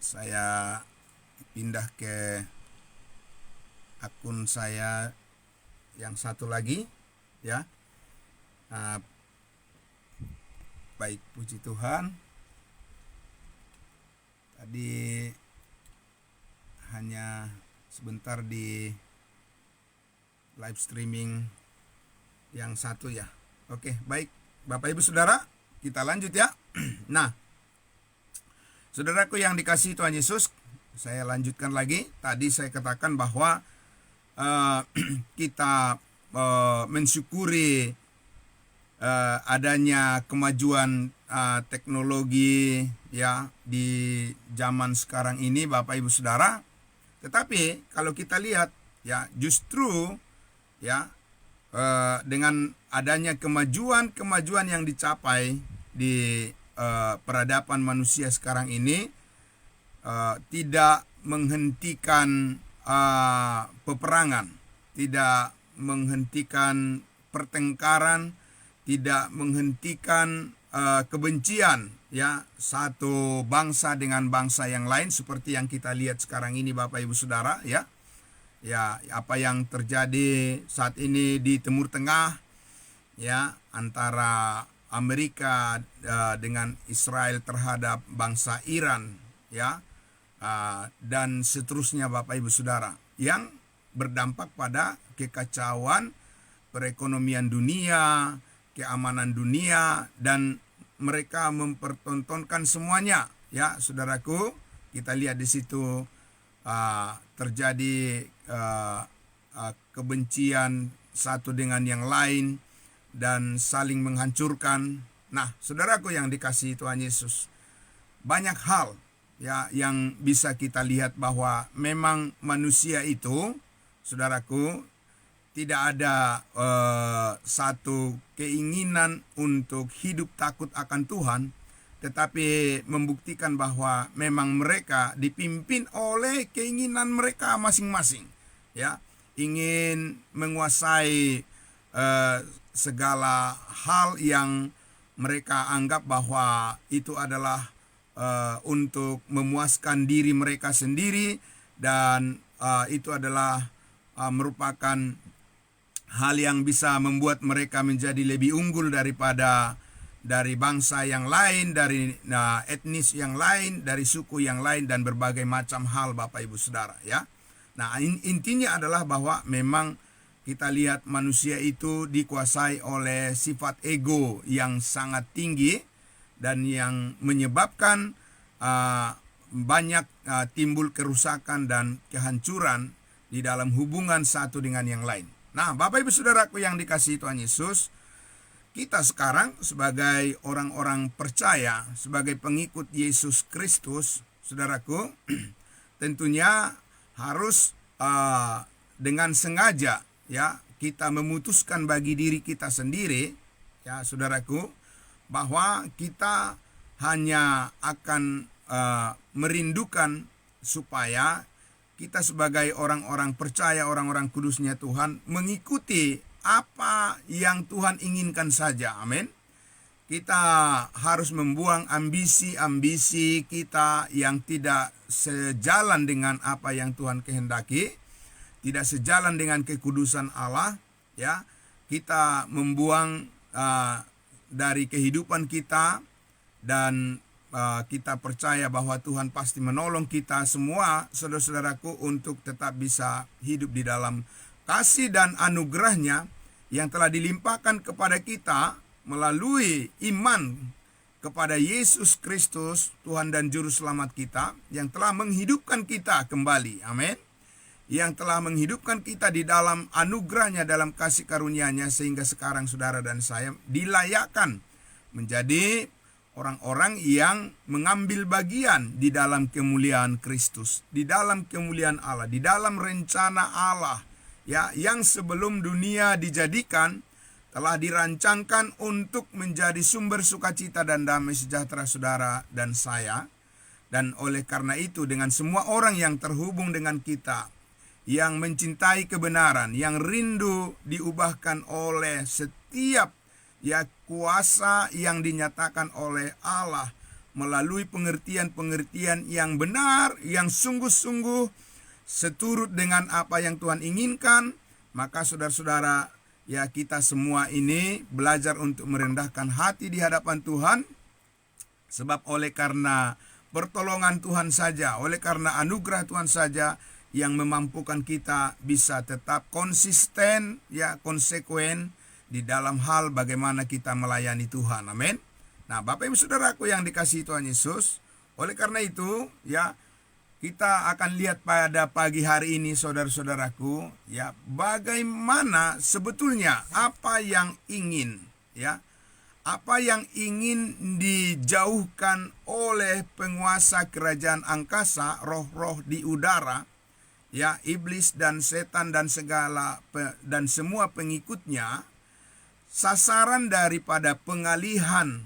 Saya pindah ke akun saya yang satu lagi, ya. Nah, baik, puji Tuhan. Tadi hanya sebentar di live streaming yang satu, ya. Oke, baik, Bapak Ibu Saudara, kita lanjut, ya. Nah, saudaraku yang dikasihi Tuhan Yesus, saya lanjutkan lagi. Tadi saya katakan bahwa kita mensyukuri adanya kemajuan teknologi, ya, di zaman sekarang ini, Bapak Ibu Saudara. Tetapi kalau kita lihat, ya, justru, ya, dengan adanya kemajuan yang dicapai di peradaban manusia sekarang ini, tidak menghentikan peperangan, tidak menghentikan pertengkaran, tidak menghentikan kebencian, ya, satu bangsa dengan bangsa yang lain, seperti yang kita lihat sekarang ini, Bapak Ibu Saudara, ya. Ya, apa yang terjadi saat ini di Timur Tengah, ya, antara Amerika dengan Israel terhadap bangsa Iran, ya, dan seterusnya, Bapak Ibu Saudara, yang berdampak pada kekacauan perekonomian dunia, keamanan dunia, dan mereka mempertontonkan semuanya, ya, saudaraku. Kita lihat di situ terjadi kebencian satu dengan yang lain dan saling menghancurkan. Nah, saudaraku yang dikasihi Tuhan Yesus, banyak hal, ya, yang bisa kita lihat bahwa memang manusia itu, saudaraku, tidak ada satu keinginan untuk hidup takut akan Tuhan, tetapi membuktikan bahwa memang mereka dipimpin oleh keinginan mereka masing-masing, ya, ingin menguasai segala hal yang mereka anggap bahwa itu adalah untuk memuaskan diri mereka sendiri, dan itu adalah merupakan hal yang bisa membuat mereka menjadi lebih unggul dari bangsa yang lain, dari etnis yang lain, dari suku yang lain, dan berbagai macam hal, Bapak Ibu Saudara, ya. Nah, intinya adalah bahwa memang kita lihat manusia itu dikuasai oleh sifat ego yang sangat tinggi, dan yang menyebabkan banyak timbul kerusakan dan kehancuran di dalam hubungan satu dengan yang lain. Nah, Bapak Ibu Saudaraku yang dikasihi Tuhan Yesus, kita sekarang sebagai orang-orang percaya, sebagai pengikut Yesus Kristus, saudaraku, tentunya harus dengan sengaja, ya, kita memutuskan bagi diri kita sendiri, ya, saudaraku, bahwa kita hanya akan merindukan supaya kita sebagai orang-orang percaya, orang-orang kudusnya Tuhan, mengikuti apa yang Tuhan inginkan saja. Amin. Kita harus membuang ambisi-ambisi kita yang tidak sejalan dengan apa yang Tuhan kehendaki, tidak sejalan dengan kekudusan Allah, ya. Kita membuang dari kehidupan kita, dan kita percaya bahwa Tuhan pasti menolong kita semua, saudara-saudaraku, untuk tetap bisa hidup di dalam kasih dan anugerahnya yang telah dilimpahkan kepada kita melalui iman kepada Yesus Kristus, Tuhan dan Juru Selamat kita, yang telah menghidupkan kita kembali. Amin. Yang telah menghidupkan kita di dalam anugerahnya, dalam kasih karunia-Nya, sehingga sekarang saudara dan saya dilayakkan menjadi orang-orang yang mengambil bagian di dalam kemuliaan Kristus, di dalam kemuliaan Allah, di dalam rencana Allah, ya, yang sebelum dunia dijadikan telah dirancangkan untuk menjadi sumber sukacita dan damai sejahtera saudara dan saya. Dan oleh karena itu, dengan semua orang yang terhubung dengan kita, yang mencintai kebenaran, yang rindu diubahkan oleh setiap, ya, kuasa yang dinyatakan oleh Allah melalui pengertian-pengertian yang benar, yang sungguh-sungguh seturut dengan apa yang Tuhan inginkan, maka saudara-saudara, ya kita semua ini belajar untuk merendahkan hati di hadapan Tuhan, sebab oleh karena pertolongan Tuhan saja, oleh karena anugerah Tuhan saja yang memampukan kita bisa tetap konsisten, ya konsekuen di dalam hal bagaimana kita melayani Tuhan. Amin. Nah, Bapak Ibu Saudaraku yang dikasihi Tuhan Yesus, oleh karena itu, ya kita akan lihat pada pagi hari ini saudara-saudaraku, ya bagaimana sebetulnya apa yang ingin, ya apa yang ingin dijauhkan oleh penguasa kerajaan angkasa, roh-roh di udara, ya iblis dan setan dan dan semua pengikutnya. Sasaran daripada pengalihan,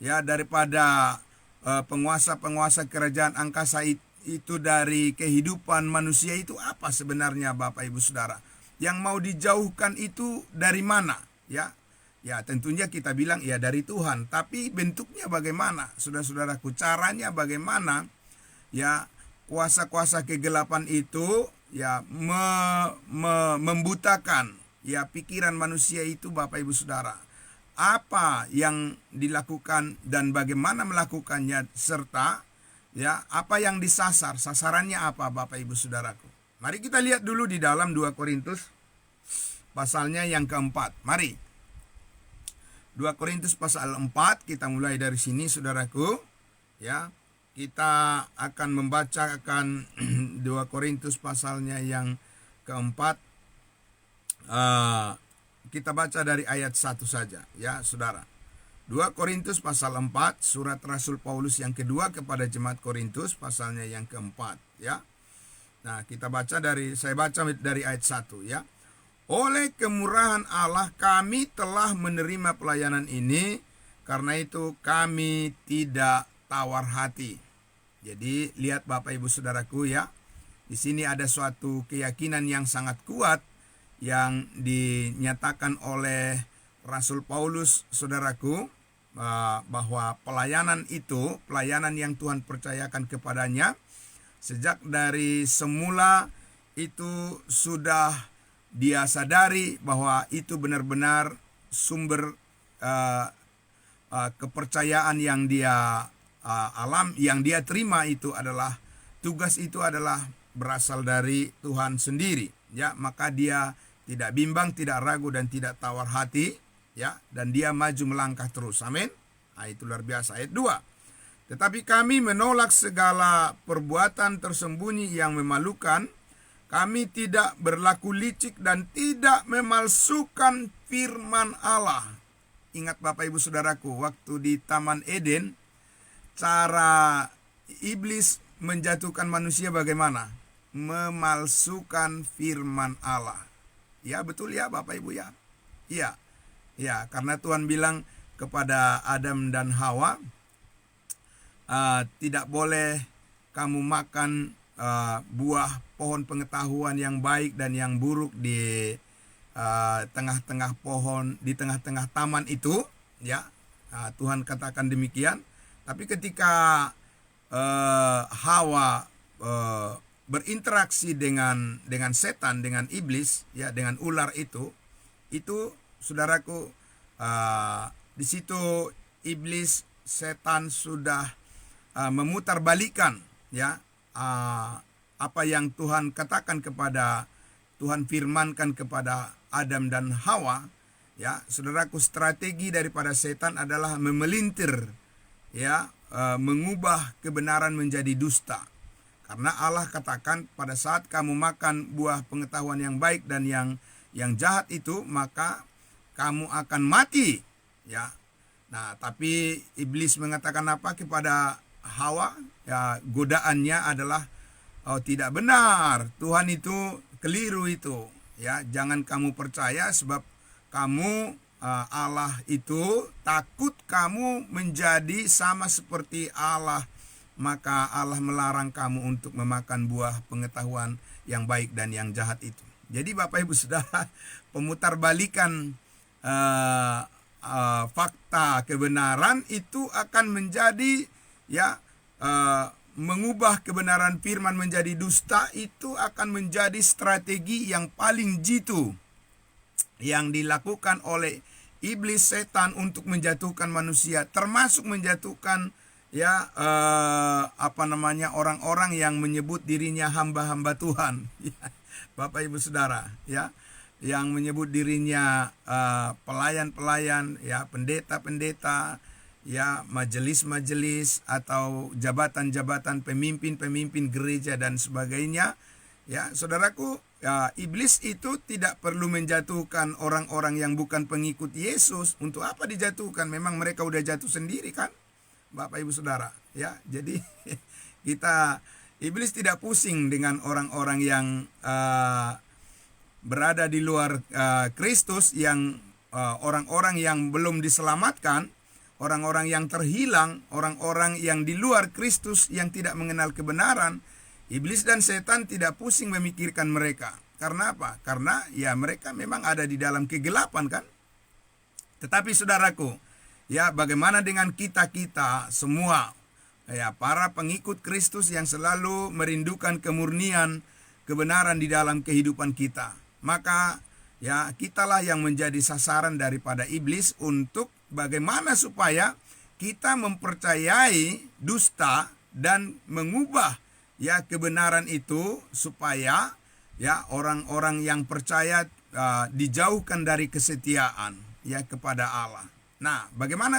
ya daripada penguasa-penguasa kerajaan angkasa itu dari kehidupan manusia itu apa sebenarnya, Bapak Ibu Saudara? Yang mau dijauhkan itu dari mana? Ya tentunya kita bilang ya dari Tuhan. Tapi bentuknya bagaimana, saudara-saudaraku? Caranya bagaimana? Ya kuasa-kuasa kegelapan itu ya membutakan ya pikiran manusia itu, Bapak Ibu Saudara. Apa yang dilakukan dan bagaimana melakukannya, serta ya apa yang disasar, sasarannya apa, Bapak Ibu Saudaraku? Mari kita lihat dulu di dalam 2 Korintus pasalnya yang keempat. Mari 2 Korintus pasal 4, kita mulai dari sini saudaraku. Ya, kita akan membacakan 2 Korintus pasalnya yang keempat. Kita baca dari ayat 1 saja, ya saudara. 2 Korintus pasal 4, surat Rasul Paulus yang kedua kepada jemaat Korintus, pasalnya yang keempat, ya. Nah, saya baca dari ayat 1, ya. Oleh kemurahan Allah kami telah menerima pelayanan ini, karena itu kami tidak tawar hati. Jadi, lihat Bapak Ibu Saudaraku, ya. Di sini ada suatu keyakinan yang sangat kuat yang dinyatakan oleh Rasul Paulus, saudaraku, bahwa pelayanan yang Tuhan percayakan kepadanya sejak dari semula itu sudah dia sadari bahwa itu benar-benar sumber kepercayaan yang dia yang dia terima itu adalah tugas itu adalah berasal dari Tuhan sendiri, ya. Maka dia tidak bimbang, tidak ragu, dan tidak tawar hati, ya, dan dia maju melangkah terus. Amin. Nah, itu luar biasa. Ayat 2. Tetapi kami menolak segala perbuatan tersembunyi yang memalukan. Kami tidak berlaku licik dan tidak memalsukan firman Allah. Ingat Bapak Ibu Saudaraku, waktu di Taman Eden, cara iblis menjatuhkan manusia bagaimana? Memalsukan firman Allah. Ya, betul ya Bapak Ibu, ya. Iya. Ya, karena Tuhan bilang kepada Adam dan Hawa, tidak boleh kamu makan buah pohon pengetahuan yang baik dan yang buruk di tengah-tengah taman itu, ya. Tuhan katakan demikian. Tapi ketika Hawa berinteraksi dengan setan, dengan iblis, ya, dengan ular itu saudaraku, di situ iblis, setan sudah memutarbalikan, ya, apa yang Tuhan katakan Tuhan firmankan kepada Adam dan Hawa, ya. Saudaraku, strategi daripada setan adalah memelintir, ya, mengubah kebenaran menjadi dusta. Karena Allah katakan pada saat kamu makan buah pengetahuan yang baik dan yang jahat itu, maka kamu akan mati, ya. Nah, tapi iblis mengatakan apa kepada Hawa? Ya, godaannya adalah, oh tidak benar, Tuhan itu keliru itu, ya. Jangan kamu percaya, sebab kamu Allah itu takut kamu menjadi sama seperti Allah. Maka Allah melarang kamu untuk memakan buah pengetahuan yang baik dan yang jahat itu. Jadi Bapak Ibu Saudara, pemutarbalikan fakta kebenaran itu akan menjadi ya mengubah kebenaran firman menjadi dusta, itu akan menjadi strategi yang paling jitu yang dilakukan oleh iblis setan untuk menjatuhkan manusia, termasuk menjatuhkan orang-orang yang menyebut dirinya hamba-hamba Tuhan. Bapak Ibu Saudara, ya, yang menyebut dirinya pelayan-pelayan, ya, pendeta-pendeta, ya, majelis-majelis atau jabatan-jabatan pemimpin-pemimpin gereja dan sebagainya. Ya, saudaraku, ya, iblis itu tidak perlu menjatuhkan orang-orang yang bukan pengikut Yesus. Untuk apa dijatuhkan? Memang mereka udah jatuh sendiri kan, Bapak Ibu Saudara. Ya, jadi iblis tidak pusing dengan orang-orang yang berada di luar Kristus, yang orang-orang yang belum diselamatkan, orang-orang yang terhilang, orang-orang yang di luar Kristus yang tidak mengenal kebenaran. Iblis dan setan tidak pusing memikirkan mereka. Karena apa? Karena ya mereka memang ada di dalam kegelapan kan. Tetapi saudaraku, ya, bagaimana dengan kita-kita semua, ya, para pengikut Kristus yang selalu merindukan kemurnian kebenaran di dalam kehidupan kita. Maka ya, kitalah yang menjadi sasaran daripada iblis untuk bagaimana supaya kita mempercayai dusta dan mengubah ya kebenaran itu, supaya ya orang-orang yang percaya dijauhkan dari kesetiaan ya kepada Allah. Nah, bagaimana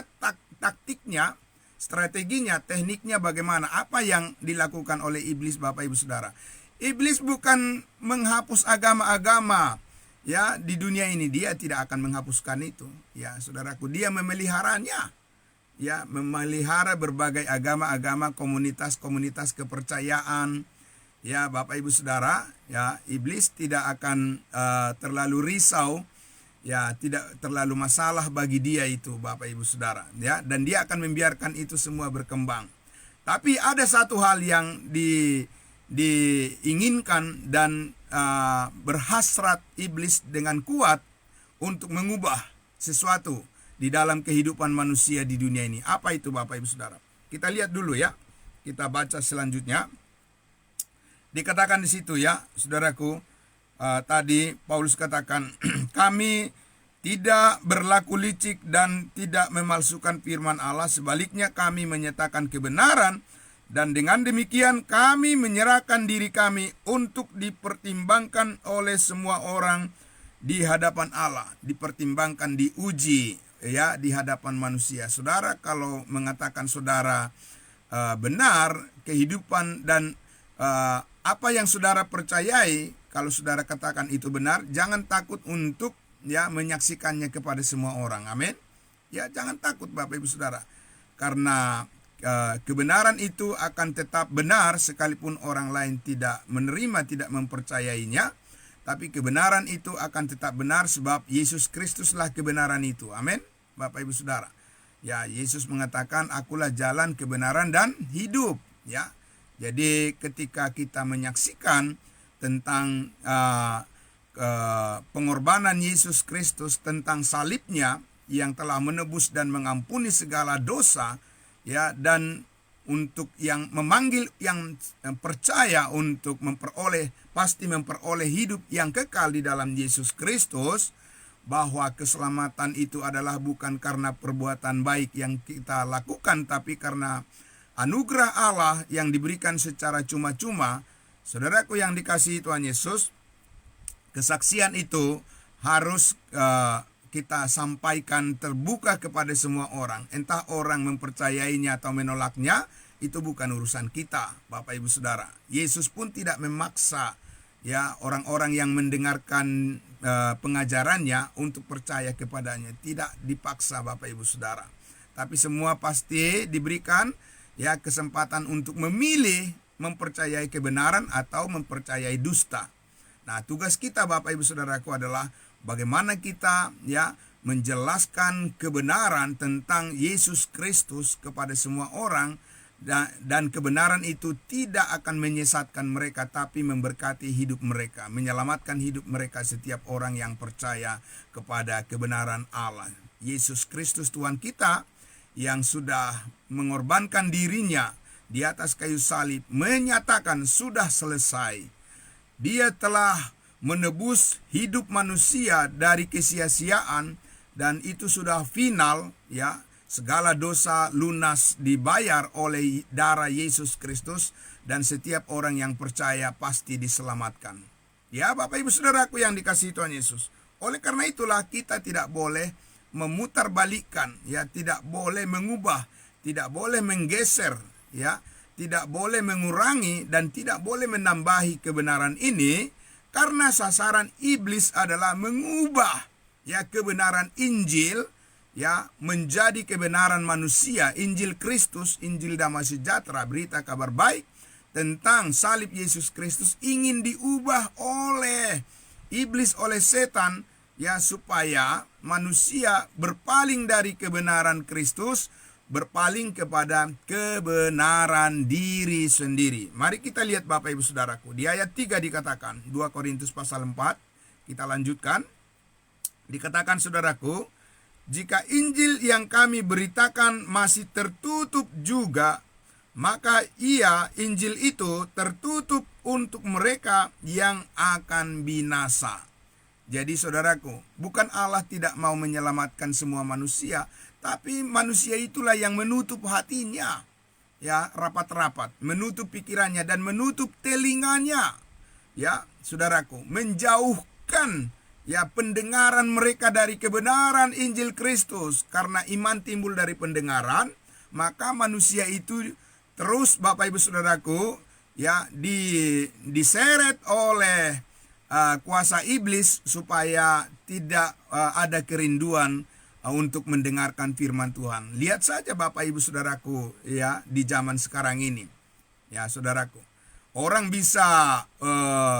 taktiknya, strateginya, tekniknya bagaimana? Apa yang dilakukan oleh iblis, Bapak Ibu Saudara? Iblis bukan menghapus agama-agama ya di dunia ini, dia tidak akan menghapuskan itu. Ya, saudaraku, dia memeliharanya. Ya, memelihara berbagai agama-agama, komunitas-komunitas kepercayaan. Ya, Bapak Ibu Saudara, ya, iblis tidak akan terlalu risau, ya, tidak terlalu masalah bagi dia itu, Bapak Ibu Saudara, ya, dan dia akan membiarkan itu semua berkembang. Tapi ada satu hal yang diinginkan dan berhasrat iblis dengan kuat untuk mengubah sesuatu di dalam kehidupan manusia di dunia ini. Apa itu, Bapak Ibu Saudara? Kita lihat dulu ya. Kita baca selanjutnya. Dikatakan di situ ya, saudaraku, tadi Paulus katakan, kami tidak berlaku licik dan tidak memalsukan firman Allah, sebaliknya kami menyatakan kebenaran, dan dengan demikian kami menyerahkan diri kami untuk dipertimbangkan oleh semua orang di hadapan Allah, dipertimbangkan, diuji ya di hadapan manusia. Saudara, kalau mengatakan saudara benar kehidupan dan apa yang saudara percayai, kalau saudara katakan itu benar, jangan takut untuk ya menyaksikannya kepada semua orang. Amin. Ya, jangan takut Bapak Ibu Saudara, karena kebenaran itu akan tetap benar sekalipun orang lain tidak menerima, tidak mempercayainya. Tapi kebenaran itu akan tetap benar sebab Yesus Kristuslah kebenaran itu. Amin, Bapak Ibu Saudara. Ya, Yesus mengatakan, akulah jalan, kebenaran, dan hidup. Ya, jadi ketika kita menyaksikan tentang pengorbanan Yesus Kristus, tentang salibnya yang telah menebus dan mengampuni segala dosa, ya, dan untuk yang memanggil, yang percaya untuk pasti memperoleh hidup yang kekal di dalam Yesus Kristus, bahwa keselamatan itu adalah bukan karena perbuatan baik yang kita lakukan, tapi karena anugerah Allah yang diberikan secara cuma-cuma. Saudaraku yang dikasihi Tuhan Yesus, kesaksian itu harus kita sampaikan terbuka kepada semua orang. Entah orang mempercayainya atau menolaknya, itu bukan urusan kita, Bapak Ibu Saudara. Yesus pun tidak memaksa ya orang-orang yang mendengarkan pengajarannya untuk percaya kepadanya. Tidak dipaksa, Bapak Ibu Saudara. Tapi semua pasti diberikan ya kesempatan untuk memilih mempercayai kebenaran atau mempercayai dusta. Nah, tugas kita Bapak Ibu Saudaraku adalah bagaimana kita ya menjelaskan kebenaran tentang Yesus Kristus kepada semua orang, dan kebenaran itu tidak akan menyesatkan mereka, tapi memberkati hidup mereka, menyelamatkan hidup mereka, setiap orang yang percaya kepada kebenaran Allah. Yesus Kristus Tuhan kita yang sudah mengorbankan dirinya di atas kayu salib menyatakan sudah selesai. Dia telah menebus hidup manusia dari kesia-siaan, dan itu sudah final, ya. Segala dosa lunas dibayar oleh darah Yesus Kristus, dan setiap orang yang percaya pasti diselamatkan. Ya, Bapak Ibu Saudaraku yang dikasihi Tuhan Yesus. Oleh karena itulah kita tidak boleh memutarbalikkan, ya, tidak boleh mengubah, tidak boleh menggeser, ya, tidak boleh mengurangi dan tidak boleh menambahi kebenaran ini, karena sasaran iblis adalah mengubah, ya, kebenaran Injil, ya, menjadi kebenaran manusia. Injil Kristus, Injil damai sejahtera, berita kabar baik tentang salib Yesus Kristus ingin diubah oleh iblis, oleh setan, ya, supaya manusia berpaling dari kebenaran Kristus, berpaling kepada kebenaran diri sendiri. Mari kita lihat Bapak Ibu Saudaraku. Di ayat 3 dikatakan, 2 Korintus pasal 4, kita lanjutkan. Dikatakan, saudaraku, jika Injil yang kami beritakan masih tertutup juga, maka Injil itu tertutup untuk mereka yang akan binasa. Jadi saudaraku, bukan Allah tidak mau menyelamatkan semua manusia, tapi manusia itulah yang menutup hatinya, ya, rapat-rapat, menutup pikirannya dan menutup telinganya, ya, saudaraku, menjauhkan, ya, pendengaran mereka dari kebenaran Injil Kristus. Karena iman timbul dari pendengaran, maka manusia itu terus, Bapak Ibu Saudaraku, ya, diseret oleh kuasa iblis supaya tidak ada kerinduan untuk mendengarkan firman Tuhan. Lihat saja Bapak Ibu Saudaraku, ya, di zaman sekarang ini, ya, saudaraku, orang bisa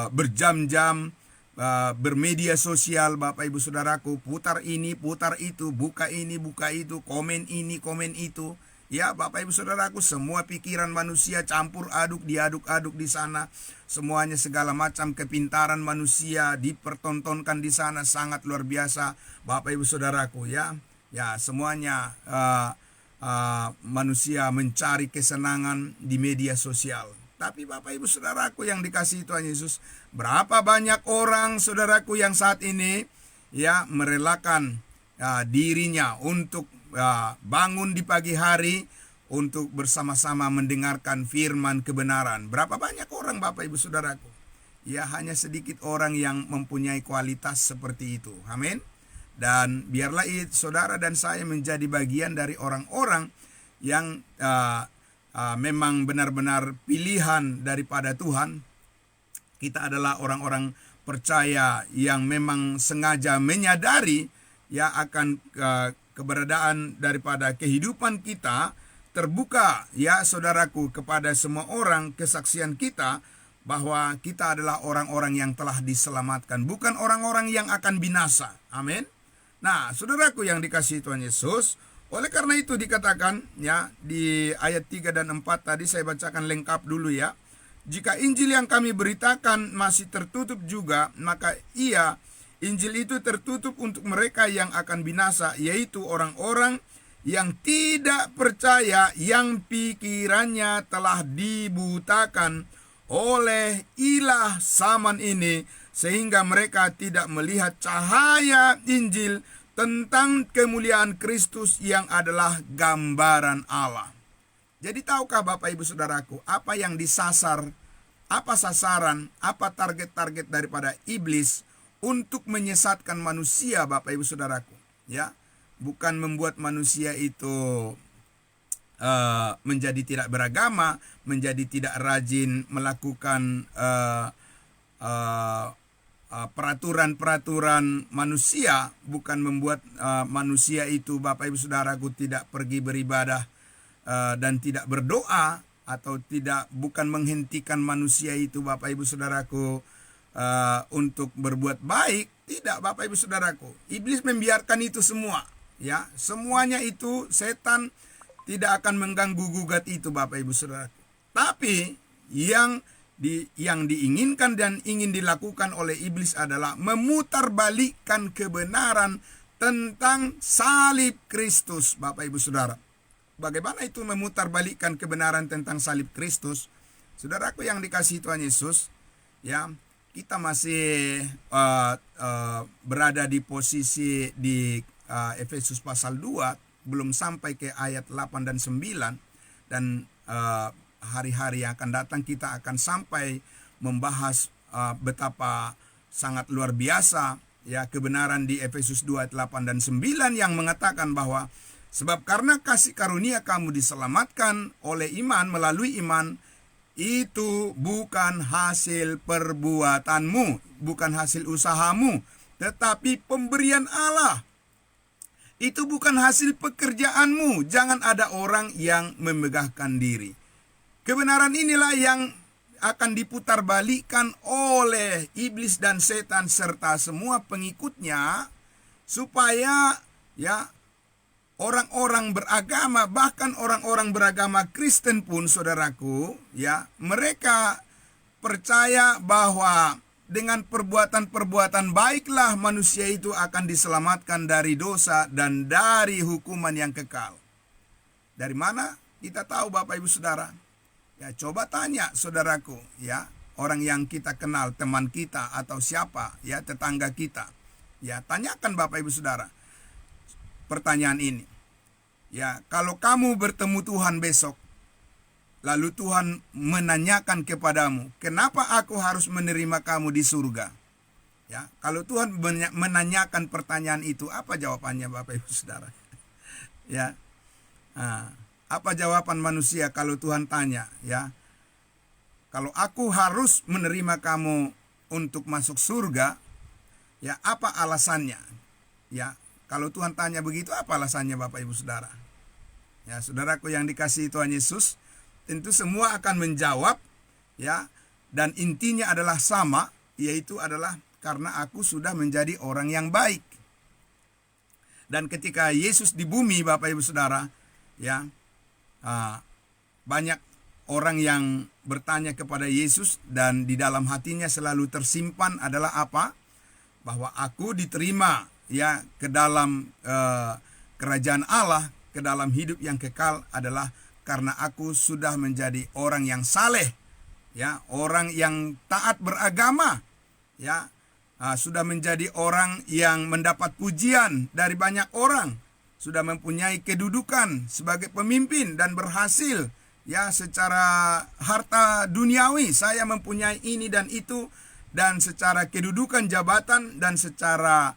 berjam-jam bermedia sosial, Bapak Ibu Saudaraku, putar ini, putar itu, buka ini, buka itu, komen ini, komen itu. Ya, Bapak Ibu Saudaraku, semua pikiran manusia campur aduk, diaduk-aduk di sana. Semuanya, segala macam kepintaran manusia dipertontonkan di sana, sangat luar biasa, Bapak Ibu Saudaraku, ya. Ya, semuanya manusia mencari kesenangan di media sosial. Tapi Bapak Ibu Saudaraku yang dikasihi Tuhan Yesus, berapa banyak orang, saudaraku, yang saat ini, ya, merelakan dirinya untuk bangun di pagi hari untuk bersama-sama mendengarkan firman kebenaran. Berapa banyak orang, Bapak Ibu Saudaraku? Ya, hanya sedikit orang yang mempunyai kualitas seperti itu. Amin. Dan biarlah saudara dan saya menjadi bagian dari orang-orang yang memang benar-benar pilihan daripada Tuhan. Kita adalah orang-orang percaya yang memang sengaja menyadari, ya, akan keberadaan daripada kehidupan kita terbuka, ya, saudaraku, kepada semua orang, kesaksian kita bahwa kita adalah orang-orang yang telah diselamatkan, bukan orang-orang yang akan binasa. Amin. Nah, saudaraku yang dikasihi Tuhan Yesus, oleh karena itu dikatakan, ya, di ayat 3 dan 4 tadi saya bacakan lengkap dulu, ya. Jika Injil yang kami beritakan masih tertutup juga, maka Injil itu tertutup untuk mereka yang akan binasa, yaitu orang-orang yang tidak percaya, yang pikirannya telah dibutakan oleh ilah zaman ini, sehingga mereka tidak melihat cahaya Injil tentang kemuliaan Kristus yang adalah gambaran Allah. Jadi tahukah Bapak Ibu Saudaraku, apa yang disasar, apa sasaran, apa target-target daripada iblis untuk menyesatkan manusia, Bapak Ibu Saudaraku, ya, bukan membuat manusia itu menjadi tidak beragama, menjadi tidak rajin melakukan peraturan-peraturan manusia, bukan membuat manusia itu, Bapak Ibu Saudaraku, tidak pergi beribadah dan tidak berdoa, atau bukan menghentikan manusia itu, Bapak Ibu Saudaraku, untuk berbuat baik. Tidak, Bapak Ibu Saudaraku, iblis membiarkan itu semua, ya, semuanya itu setan tidak akan mengganggu gugat itu, Bapak Ibu Saudaraku. Tapi yang diinginkan dan ingin dilakukan oleh iblis adalah memutarbalikkan kebenaran tentang salib Kristus, Bapak Ibu Saudara. bagaimana itu memutarbalikkan kebenaran tentang salib Kristus? Saudaraku yang dikasihi Tuhan Yesus, ya, kita masih berada di posisi di Efesus pasal 2, belum sampai ke ayat 8 dan 9, dan hari-hari yang akan datang kita akan sampai membahas betapa sangat luar biasa ya kebenaran di Efesus 2 ayat 8 dan 9 yang mengatakan bahwa sebab karena kasih karunia kamu diselamatkan oleh iman, melalui iman, itu bukan hasil perbuatanmu, bukan hasil usahamu, tetapi pemberian Allah. Itu bukan hasil pekerjaanmu. Jangan ada orang yang memegahkan diri. Kebenaran inilah yang akan diputarbalikkan oleh iblis dan setan serta semua pengikutnya, supaya ya orang-orang beragama, bahkan orang-orang beragama Kristen pun, saudaraku, ya, mereka percaya bahwa dengan perbuatan-perbuatan baiklah manusia itu akan diselamatkan dari dosa dan dari hukuman yang kekal. Dari mana kita tahu, Bapak Ibu Saudara? Ya, coba tanya saudaraku, ya, orang yang kita kenal, teman kita atau siapa, ya, tetangga kita. Ya, tanyakan Bapak Ibu Saudara pertanyaan ini. Ya, kalau kamu bertemu Tuhan besok, lalu Tuhan menanyakan kepadamu, kenapa aku harus menerima kamu di surga? Ya, kalau Tuhan menanyakan pertanyaan itu, apa jawabannya Bapak Ibu Saudara? Ya, apa jawaban manusia kalau Tuhan tanya? Ya, kalau aku harus menerima kamu untuk masuk surga, ya, apa alasannya? Ya, kalau Tuhan tanya begitu, apa alasannya Bapak Ibu Saudara? Ya, saudaraku yang dikasihi Tuhan Yesus, tentu semua akan menjawab, ya, dan intinya adalah sama, yaitu adalah karena aku sudah menjadi orang yang baik. Dan ketika Yesus di bumi, Bapak Ibu Saudara, ya, banyak orang yang bertanya kepada Yesus, dan di dalam hatinya selalu tersimpan adalah apa? Bahwa aku diterima, ya, ke dalam kerajaan Allah, ke dalam hidup yang kekal adalah karena aku sudah menjadi orang yang saleh, ya, orang yang taat beragama, ya, sudah menjadi orang yang mendapat pujian dari banyak orang, sudah mempunyai kedudukan sebagai pemimpin dan berhasil, ya, secara harta duniawi saya mempunyai ini dan itu, dan secara kedudukan jabatan dan secara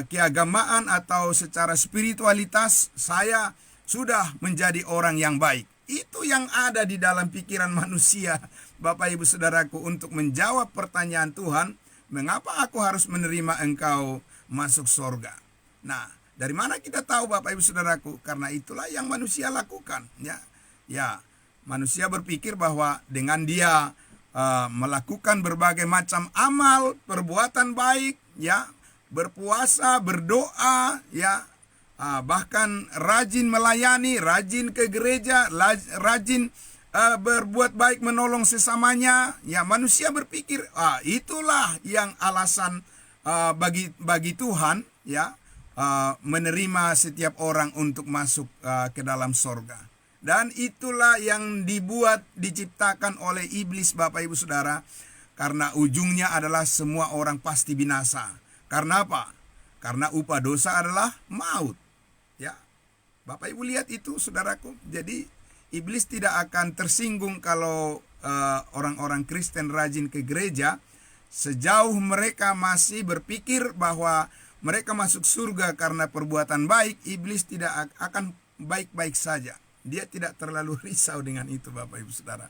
keagamaan atau secara spiritualitas saya sudah menjadi orang yang baik. Itu yang ada di dalam pikiran manusia, Bapak Ibu Saudaraku, untuk menjawab pertanyaan Tuhan, mengapa aku harus menerima engkau masuk surga? Nah, dari mana kita tahu Bapak Ibu Saudaraku? Karena itulah yang manusia lakukan, ya. Ya, manusia berpikir bahwa dengan dia melakukan berbagai macam amal, perbuatan baik, ya, berpuasa, berdoa, ya, bahkan rajin melayani, rajin ke gereja, rajin berbuat baik, menolong sesamanya, ya, manusia berpikir itulah yang alasan bagi Tuhan, ya, menerima setiap orang untuk masuk ke dalam sorga. Dan itulah yang diciptakan oleh iblis, Bapak Ibu Saudara, karena ujungnya adalah semua orang pasti binasa. Karena apa? Karena upah dosa adalah maut. Ya, Bapak Ibu lihat itu, saudaraku. Jadi iblis tidak akan tersinggung kalau orang-orang Kristen rajin ke gereja, sejauh mereka masih berpikir bahwa mereka masuk surga karena perbuatan baik. Iblis tidak akan baik-baik saja. Dia tidak terlalu risau dengan itu, Bapak Ibu Saudara.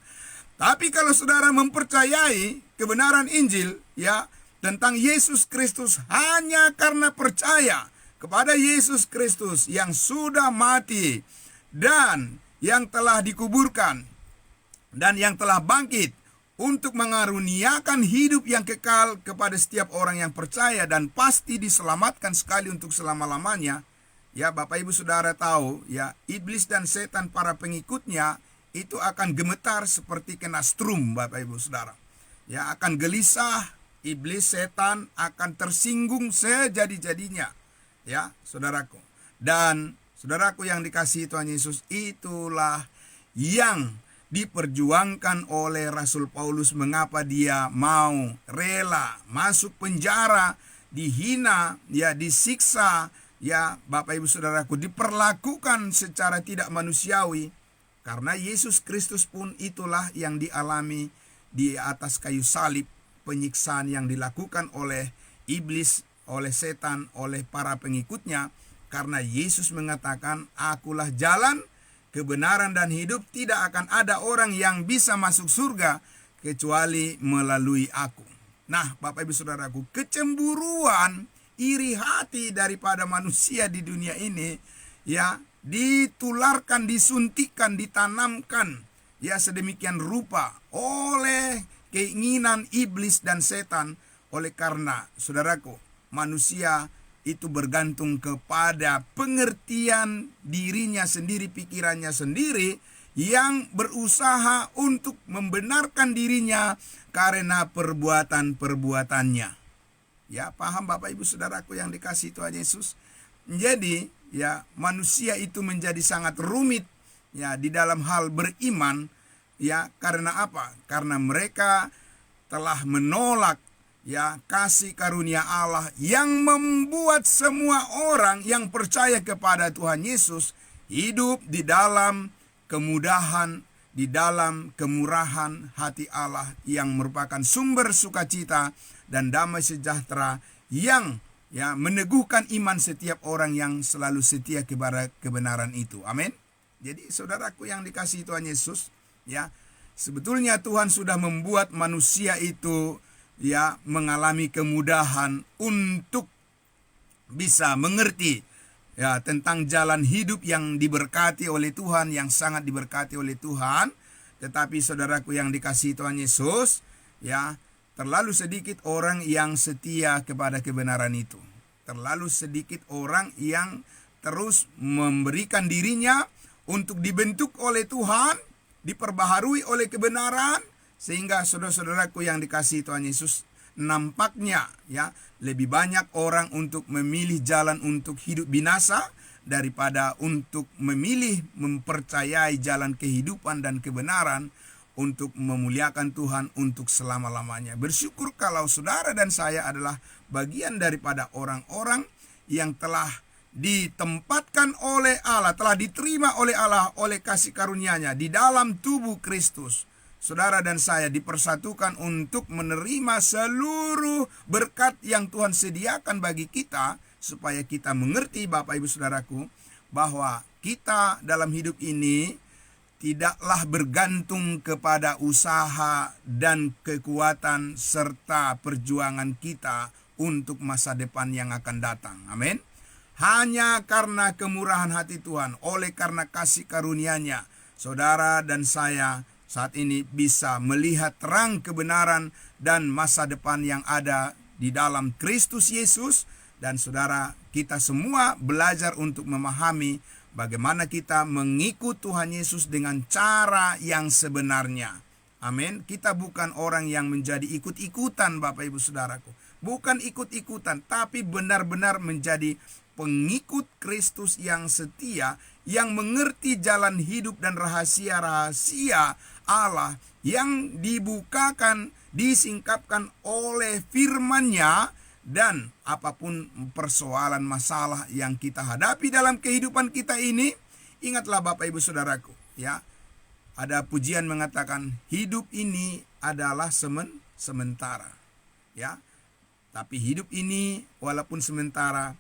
Tapi kalau saudara mempercayai kebenaran Injil, ya, tentang Yesus Kristus, hanya karena percaya kepada Yesus Kristus yang sudah mati dan yang telah dikuburkan dan yang telah bangkit untuk mengaruniakan hidup yang kekal kepada setiap orang yang percaya dan pasti diselamatkan sekali untuk selama-lamanya. Ya, Bapak Ibu Saudara tahu, ya, iblis dan setan para pengikutnya itu akan gemetar seperti kena strum, Bapak Ibu Saudara. Ya, akan gelisah. Iblis, setan akan tersinggung sejadi-jadinya, ya, saudaraku. Dan Saudaraku yang dikasihi Tuhan Yesus, itulah yang diperjuangkan oleh Rasul Paulus, mengapa dia mau rela masuk penjara, dihina, ya disiksa, ya Bapak Ibu Saudaraku, diperlakukan secara tidak manusiawi. Karena Yesus Kristus pun itulah yang dialami di atas kayu salib, penyiksaan yang dilakukan oleh iblis, oleh setan, oleh para pengikutnya. Karena Yesus mengatakan, akulah jalan, kebenaran dan hidup, tidak akan ada orang yang bisa masuk surga kecuali melalui aku. Nah, Bapak Ibu Saudaraku, kecemburuan, iri hati daripada manusia di dunia ini, ya, ditularkan, disuntikkan, ditanamkan, ya sedemikian rupa oleh keinginan iblis dan setan. Oleh karena, saudaraku, manusia itu bergantung kepada pengertian dirinya sendiri, pikirannya sendiri, yang berusaha untuk membenarkan dirinya karena perbuatan-perbuatannya. Ya, paham Bapak Ibu Saudaraku yang dikasihi Tuhan Yesus? Jadi, ya, manusia itu menjadi sangat rumit, ya, di dalam hal beriman, ya, karena apa? Karena mereka telah menolak, ya, kasih karunia Allah yang membuat semua orang yang percaya kepada Tuhan Yesus hidup di dalam kemudahan, di dalam kemurahan hati Allah yang merupakan sumber sukacita dan damai sejahtera yang, ya, meneguhkan iman setiap orang yang selalu setia kepada kebenaran itu. Amin. Jadi saudaraku yang dikasihi Tuhan Yesus, ya, sebetulnya Tuhan sudah membuat manusia itu, ya, mengalami kemudahan untuk bisa mengerti, ya, tentang jalan hidup yang diberkati oleh Tuhan, yang sangat diberkati oleh Tuhan. Tetapi saudaraku yang dikasihi Tuhan Yesus, ya, terlalu sedikit orang yang setia kepada kebenaran itu. Terlalu sedikit orang yang terus memberikan dirinya untuk dibentuk oleh Tuhan, diperbaharui oleh kebenaran, sehingga saudara-saudaraku yang dikasihi Tuhan Yesus, nampaknya, ya, lebih banyak orang untuk memilih jalan untuk hidup binasa daripada untuk memilih mempercayai jalan kehidupan dan kebenaran untuk memuliakan Tuhan untuk selama-lamanya. Bersyukur kalau saudara dan saya adalah bagian daripada orang-orang yang telah ditempatkan oleh Allah, telah diterima oleh Allah oleh kasih karunia-Nya di dalam tubuh Kristus. Saudara dan saya dipersatukan untuk menerima seluruh berkat yang Tuhan sediakan bagi kita, supaya kita mengerti, Bapak Ibu Saudaraku, bahwa kita dalam hidup ini tidaklah bergantung kepada usaha dan kekuatan serta perjuangan kita untuk masa depan yang akan datang. Amin. Hanya karena kemurahan hati Tuhan, oleh karena kasih karunia-Nya, saudara dan saya saat ini bisa melihat terang kebenaran dan masa depan yang ada di dalam Kristus Yesus. Dan saudara, kita semua belajar untuk memahami bagaimana kita mengikut Tuhan Yesus dengan cara yang sebenarnya. Amin. Kita bukan orang yang menjadi ikut-ikutan, Bapak Ibu Saudaraku. Bukan ikut-ikutan, tapi benar-benar menjadi pengikut Kristus yang setia, yang mengerti jalan hidup dan rahasia-rahasia Allah yang dibukakan, disingkapkan oleh firman-Nya. Dan apapun persoalan masalah yang kita hadapi dalam kehidupan kita ini, ingatlah Bapak Ibu Saudaraku, ya, ada pujian mengatakan hidup ini adalah sementara, ya. Tapi hidup ini walaupun sementara,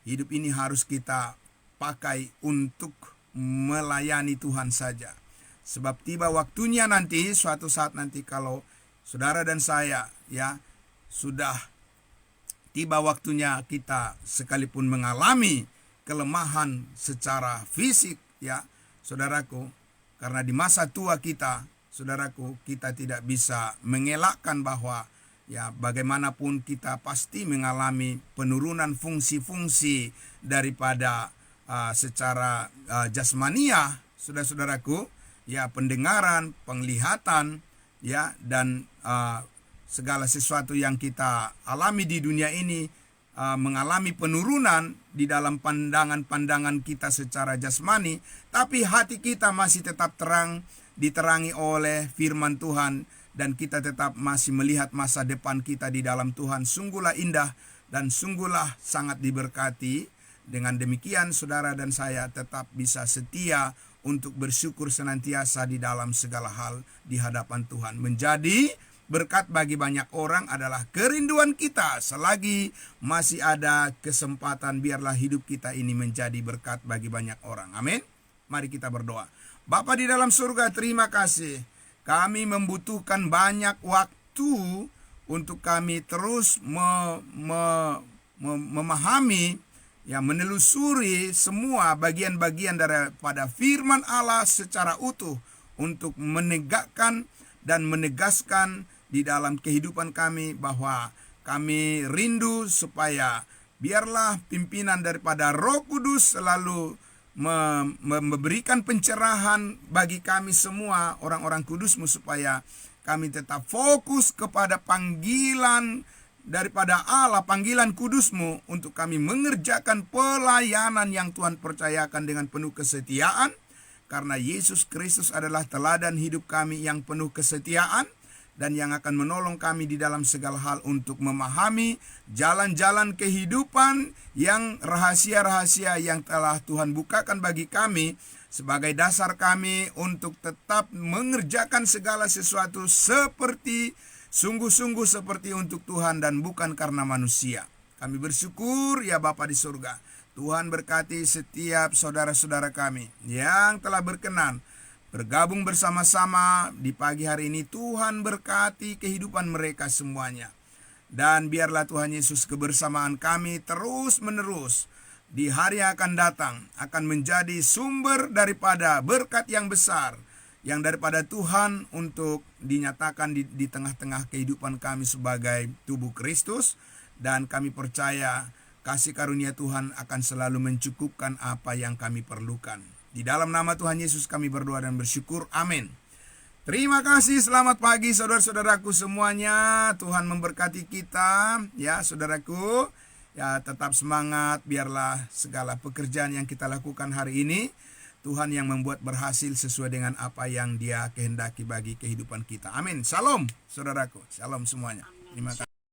hidup ini harus kita pakai untuk melayani Tuhan saja. Sebab tiba waktunya nanti, suatu saat nanti, kalau saudara dan saya, ya, sudah tiba waktunya kita sekalipun mengalami kelemahan secara fisik, ya, saudaraku, karena di masa tua kita, saudaraku, kita tidak bisa mengelakkan bahwa, ya, bagaimanapun kita pasti mengalami penurunan fungsi-fungsi daripada secara jasmania, saudara-saudaraku, ya, pendengaran, penglihatan, ya, dan segala sesuatu yang kita alami di dunia ini mengalami penurunan di dalam pandangan-pandangan kita secara jasmani, tapi hati kita masih tetap terang, diterangi oleh firman Tuhan, dan kita tetap masih melihat masa depan kita di dalam Tuhan. Sungguhlah indah dan sungguhlah sangat diberkati. Dengan demikian saudara dan saya tetap bisa setia untuk bersyukur senantiasa di dalam segala hal di hadapan Tuhan. Menjadi berkat bagi banyak orang adalah kerinduan kita. Selagi masih ada kesempatan, biarlah hidup kita ini menjadi berkat bagi banyak orang. Amin. Mari kita berdoa. Bapa di dalam surga, terima kasih. Kami membutuhkan banyak waktu untuk kami terus memahami, menelusuri semua bagian-bagian daripada firman Allah secara utuh untuk menegakkan dan menegaskan di dalam kehidupan kami bahwa kami rindu supaya biarlah pimpinan daripada Roh Kudus selalu memberikan pencerahan bagi kami semua orang-orang kudus-Mu, supaya kami tetap fokus kepada panggilan daripada Allah, panggilan kudus-Mu untuk kami mengerjakan pelayanan yang Tuhan percayakan dengan penuh kesetiaan, karena Yesus Kristus adalah teladan hidup kami yang penuh kesetiaan dan yang akan menolong kami di dalam segala hal untuk memahami jalan-jalan kehidupan yang rahasia-rahasia yang telah Tuhan bukakan bagi kami sebagai dasar kami untuk tetap mengerjakan segala sesuatu sungguh-sungguh seperti untuk Tuhan dan bukan karena manusia. Kami bersyukur ya Bapa di surga. Tuhan berkati setiap saudara-saudara kami yang telah berkenan bergabung bersama-sama di pagi hari ini. Tuhan berkati kehidupan mereka semuanya. Dan biarlah Tuhan Yesus kebersamaan kami terus-menerus di hari yang akan datang akan menjadi sumber daripada berkat yang besar yang daripada Tuhan untuk dinyatakan di tengah-tengah kehidupan kami sebagai tubuh Kristus. Dan kami percaya kasih karunia Tuhan akan selalu mencukupkan apa yang kami perlukan. Di dalam nama Tuhan Yesus kami berdoa dan bersyukur. Amin. Terima kasih. Selamat pagi saudara-saudaraku semuanya. Tuhan memberkati kita. Ya saudaraku, ya tetap semangat. Biarlah segala pekerjaan yang kita lakukan hari ini, Tuhan yang membuat berhasil sesuai dengan apa yang Dia kehendaki bagi kehidupan kita. Amin. Shalom saudaraku. Shalom semuanya. Terima kasih.